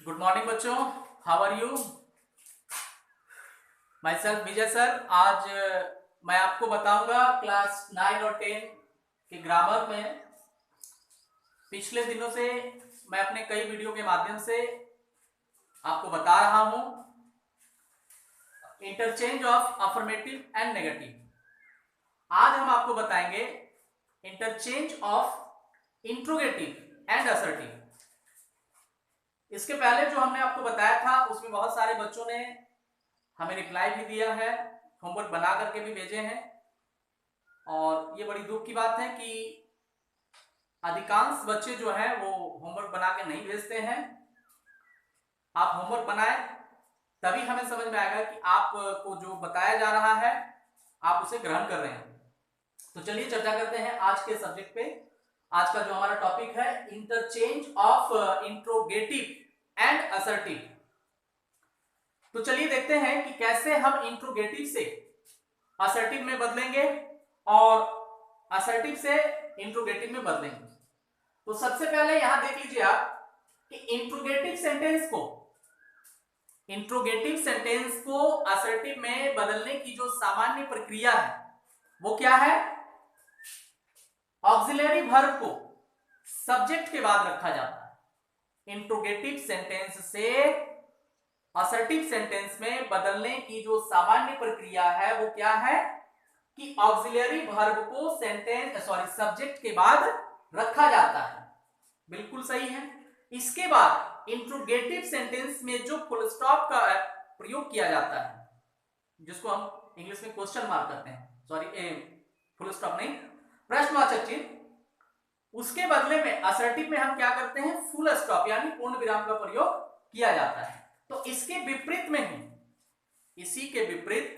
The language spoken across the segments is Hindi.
गुड मॉर्निंग बच्चों, how are you? Myself Vijay sir. आज मैं आपको बताऊंगा क्लास 9 और 10 के ग्रामर में। पिछले दिनों से मैं अपने कई वीडियो के माध्यम से आपको बता रहा हूं interchange of affirmative and negative. आज हम आपको बताएंगे interchange of interrogative and assertive. इसके पहले जो हमने आपको बताया था उसमें बहुत सारे बच्चों ने हमें रिप्लाई भी दिया है, होमवर्क बना करके भी भेजे हैं। और ये बड़ी दुख की बात है कि अधिकांश बच्चे जो हैं वो होमवर्क बना के नहीं भेजते हैं। आप होमवर्क बनाएं तभी हमें समझ में आएगा कि आपको जो बताया जा रहा है आप उसे ग्रहण कर रहे हैं। तो चलिए चर्चा करते हैं आज के सब्जेक्ट पे। आज का जो हमारा टॉपिक है interchange of interrogative and assertive. तो चलिए देखते हैं कि कैसे हम इंट्रोगेटिव से असर्टिव में बदलेंगे और असर्टिव से इंट्रोगेटिव में बदलेंगे। तो सबसे पहले यहां देख लीजिए आप कि इंट्रोगेटिव सेंटेंस को असर्टिव में बदलने की जो सामान्य प्रक्रिया है वो क्या है? ऑक्सिलरी वर्ब को सब्जेक्ट के बाद रखा जाता है। इंट्रोगेटिव सेंटेंस से असर्टिव सेंटेंस में बदलने की जो सामान्य प्रक्रिया है वो क्या है कि ऑक्सिलरी वर्ब को सब्जेक्ट के बाद रखा जाता है। बिल्कुल सही है। इसके बाद इंट्रोगेटिव सेंटेंस में जो फुल स्टॉप का प्रयोग किया जाता है, जिसको हम इंग्लिश में क्वेश्चन मार्क करते हैं, फुल स्टॉप नहीं, प्रश्नवाचक चिन्ह, उसके बदले में असर्टिव में हम क्या करते हैं? फुल स्टॉप यानी पूर्ण विराम का प्रयोग किया जाता है। तो इसके विपरीत में ही, इसी के विपरीत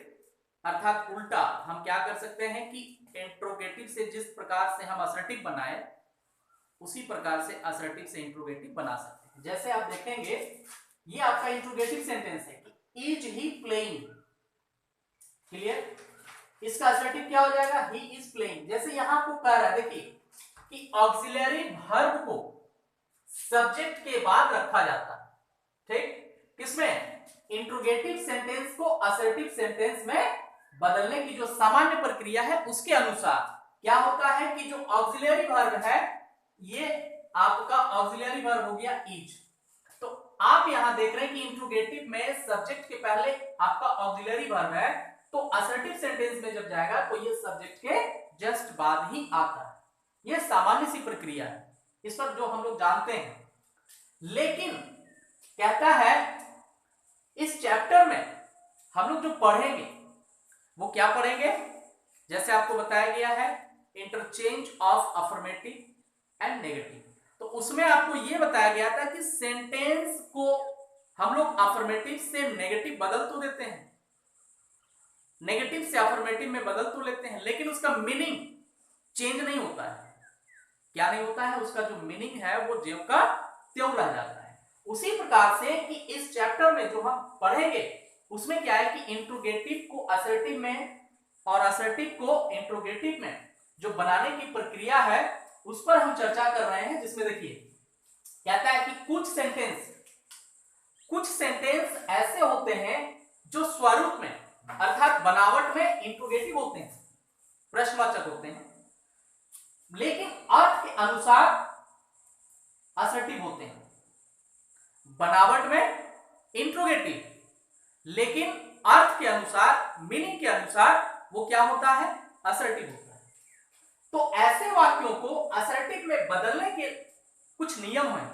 अर्थात उल्टा हम क्या कर सकते हैं कि इंट्रोगेटिव से जिस प्रकार से हम असर्टिव बनाए उसी प्रकार से असर्टिव से इंट्रोगेटिव बना सकते हैं। जैसे आप देखेंगे ये आपका इंट्रोगेटिव सेंटेंस है कि इज ही प्लेइंग। क्लियर? इसका असर्टिव क्या हो जाएगा? He is playing. जैसे यहां आपको कह रहा है, देखिए कि ऑक्सिलरी वर्ब को सब्जेक्ट के बाद रखा जाता है। ठीक? किसमें? इंट्रोगेटिव सेंटेंस को असर्टिव सेंटेंस में बदलने की जो सामान्य प्रक्रिया है उसके अनुसार क्या होता है कि जो ऑक्सिलरी वर्ब है, ये आपका ऑक्सिलरी वर्ब हो गया इज। तो आप यहां देख रहे हैं कि इंट्रोगेटिव में सब्जेक्ट के पहले आपका ऑक्सिलरी वर्ब है, तो असर्टिव सेंटेंस में जब जाएगा तो ये सब्जेक्ट के जस्ट बाद ही आता है। ये सामान्य सी प्रक्रिया है, इस पर जो हम लोग जानते हैं। लेकिन कहता है इस चैप्टर में हम लोग जो पढ़ेंगे वो क्या पढ़ेंगे? जैसे आपको बताया गया है interchange of affirmative and negative. तो उसमें आपको यह बताया गया था कि सेंटेंस को हम लोग अफर्मेटिव से नेगेटिव बदल तो देते हैं, नेगेटिव से अफर्मेटिव में बदल तो लेते हैं, लेकिन उसका मीनिंग चेंज नहीं होता है। क्या नहीं होता है? उसका जो मीनिंग है वो ज्यों का त्यों रह जाता है। उसी प्रकार से कि इस चैप्टर में जो हम पढ़ेंगे उसमें क्या है कि इंट्रोगेटिव को असर्टिव में और असर्टिव को इंट्रोगेटिव में जो बनाने की प्रक्रिया है उस पर हम चर्चा कर रहे हैं। जिसमें देखिए कहता है कि कुछ सेंटेंस ऐसे होते हैं जो स्वरूप में अर्थात बनावट में इंट्रोगेटिव होते हैं, प्रश्नवाचक होते हैं, लेकिन अर्थ के अनुसार असर्टिव होते हैं। बनावट में इंट्रोगेटिव, लेकिन अर्थ के अनुसार, मीनिंग के अनुसार वो क्या होता है? असर्टिव होता है। तो ऐसे वाक्यों को असर्टिव में बदलने के कुछ नियम हैं,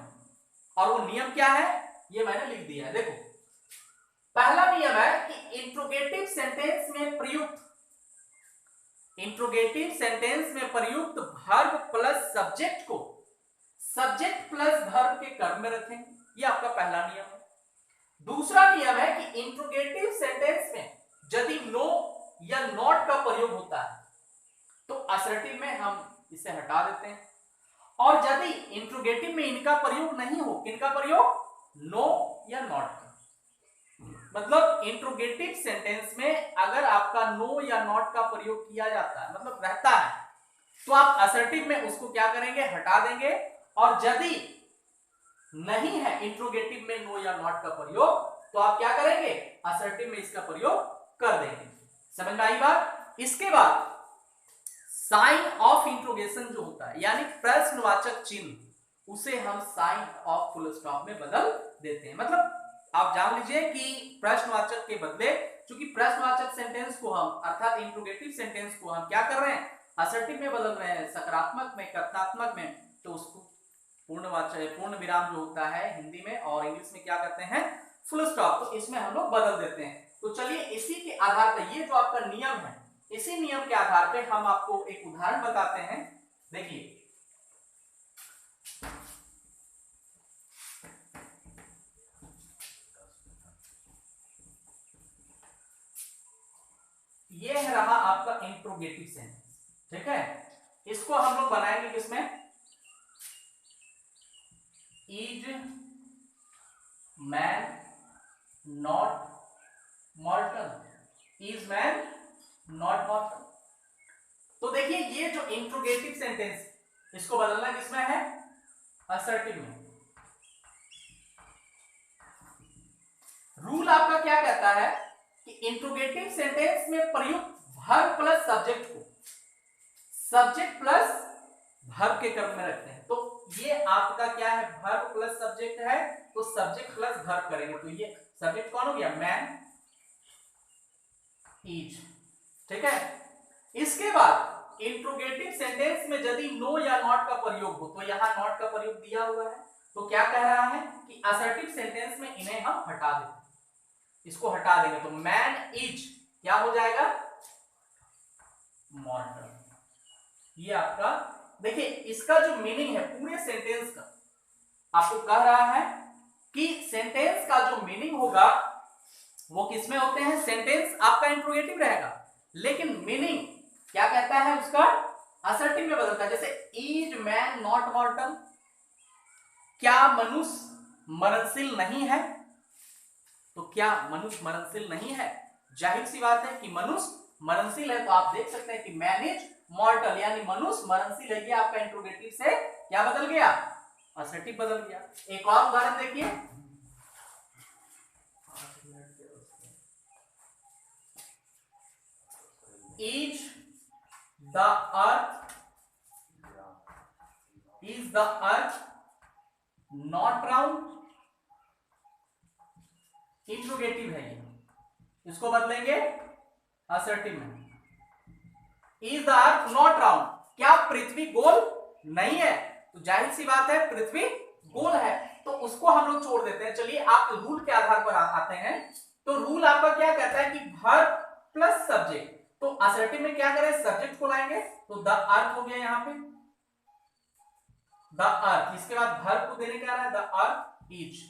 और वो नियम क्या है ये मैंने लिख दिया है। देखो, पहला नियम है कि इंट्रोगेटिव सेंटेंस में प्रयुक्त वर्ब प्लस सब्जेक्ट को सब्जेक्ट प्लस वर्ब के कर्म में रखें। ये आपका पहला नियम है। दूसरा नियम है कि इंट्रोगेटिव सेंटेंस में यदि नो या नॉट का प्रयोग होता है तो असर्टिव में हम इसे हटा देते हैं, और यदि इंट्रोगेटिव में इनका प्रयोग नहीं हो, किनका प्रयोग? नो या नॉट का। मतलब इंट्रोगेटिव सेंटेंस में अगर आपका नो या नॉट का प्रयोग किया जाता है, मतलब रहता है, तो आप असर्टिव में उसको क्या करेंगे? हटा देंगे। और यदि नहीं है इंट्रोगेटिव में नो या नॉट का प्रयोग, तो आप क्या करेंगे, असर्टिव में इसका प्रयोग कर देंगे। समझ में आई बात। इसके बाद साइन ऑफ इंट्रोगेशन जो होता है यानी प्रश्नवाचक चिन्ह, उसे हम साइन ऑफ फुल स्टॉप में बदल देते हैं। मतलब आप जान लीजिए कि प्रश्नवाचक के बदले, क्योंकि प्रश्नवाचक सेंटेंस को हम अर्थात इंट्रोगेटिव सेंटेंस को हम क्या कर रहे हैं, असर्टिव में बदल रहे हैं, सकारात्मक में, कथनात्मक में, तो उसको पूर्णवाचक पूर्ण विराम जो होता है हिंदी में और इंग्लिश में क्या कहते हैं, फुल स्टॉप, तो इसमें हम लोग बदल देते हैं। तो चलिए इसी के आधार पर, ये जो आपका नियम है, इसी नियम के आधार पे हम आपको एक उदाहरण बताते हैं। देखिए ये है रहा आपका इंट्रोगेटिव सेंटेंस, ठीक है। इसको हम लोग बनाएंगे किसमें, is man not मॉर्टल, is man not मॉर्टल। तो देखिए ये जो इंट्रोगेटिव सेंटेंस, इसको बदलना किसमें है, असर्टिव में। रूल आपका क्या कहता है कि इंट्रोगेटिव सेंटेंस में प्रयुक्त वर्ब प्लस सब्जेक्ट को सब्जेक्ट प्लस वर्ब के क्रम में रखते हैं। तो ये आपका क्या है, वर्ब प्लस सब्जेक्ट है, तो सब्जेक्ट प्लस वर्ब करेंगे, तो ये सब्जेक्ट कौन हो गया, मैन इज, ठीक है। इसके बाद इंट्रोगेटिव सेंटेंस में यदि नो या नॉट का प्रयोग हो, तो यहां नॉट का प्रयोग दिया हुआ है, तो क्या कह रहा है कि असर्टिव सेंटेंस में इन्हें हम हटा देते, इसको हटा देंगे, तो मैन इज क्या हो जाएगा, मॉर्टल। ये आपका देखिए, इसका जो मीनिंग है पूरे सेंटेंस का, आपको कह रहा है कि सेंटेंस का जो मीनिंग होगा वो किसमें होते हैं, सेंटेंस आपका इंट्रोगेटिव रहेगा, लेकिन मीनिंग क्या कहता है उसका, असर्टिव में बदलता है। जैसे इज मैन नॉट मॉर्टल, क्या मनुष्य मरणशील नहीं है, तो क्या मनुष्य मरणशील नहीं है, जाहिर सी बात है कि मनुष्य मरणशील है, तो आप देख सकते हैं कि मैन इज मॉर्टल यानी मनुष्य मरणशील है, ये आपका इंट्रोगेटिव से क्या बदल गया, असर्टिव बदल गया। एक और उदाहरण देखिए, is the earth not round, interrogative है ये, इसको बदलेंगे असर्टिव में, is the earth not round, क्या पृथ्वी गोल नहीं है, तो जाहिर सी बात है पृथ्वी गोल है, तो उसको हम लोग छोड़ देते हैं। चलिए आप रूल के आधार पर आते हैं, तो रूल आपका क्या कहता है कि वर्ब प्लस सब्जेक्ट, तो असर्टिव में क्या करें, सब्जेक्ट को लाएंगे, तो द अर्थ हो गया यहां पे, द अर्थ, इसके बाद वर्ब को देने क्या रहा है, द अर्थ इज।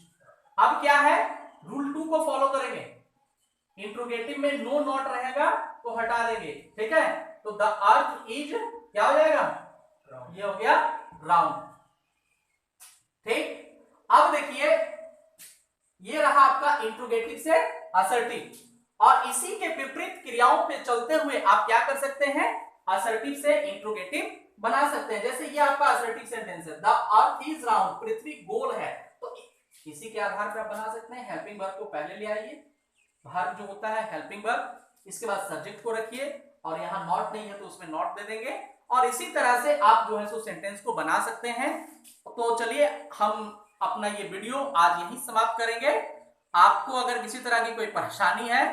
अब क्या है, रूल 2 को फॉलो करेंगे, इंट्रोगेटिव में नो नॉट रहेगा तो हटा देंगे, ठीक है, तो द अर्थ इज क्या हो जाएगा, ये हो गया राउंड, ठीक। अब देखिए ये रहा आपका इंट्रोगेटिव से असर्टिव, और इसी के विपरीत क्रियाओं पे चलते हुए आप क्या कर सकते हैं, असर्टिव से इंट्रोगेटिव बना सकते हैं। जैसे ये आपका असर्टिव सेंटेंस है, द अर्थ इज राउंड, पृथ्वी गोल है, तो इसी के आधार पर आप बना सकते हैं। हेल्पिंग वर्ब को पहले ले आइए, वर्ब जो होता है हेल्पिंग वर्ब, इसके बाद सब्जेक्ट को रखिए, और यहाँ नॉट नहीं है तो उसमें नॉट दे देंगे, और इसी तरह से आप जो है सो सेंटेंस को बना सकते हैं। तो चलिए हम अपना ये वीडियो आज यहीं समाप्त करेंगे। आपको अगर किसी तरह की कोई परेशानी है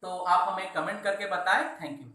तो आप हमें कमेंट करके बताएं। Thank you.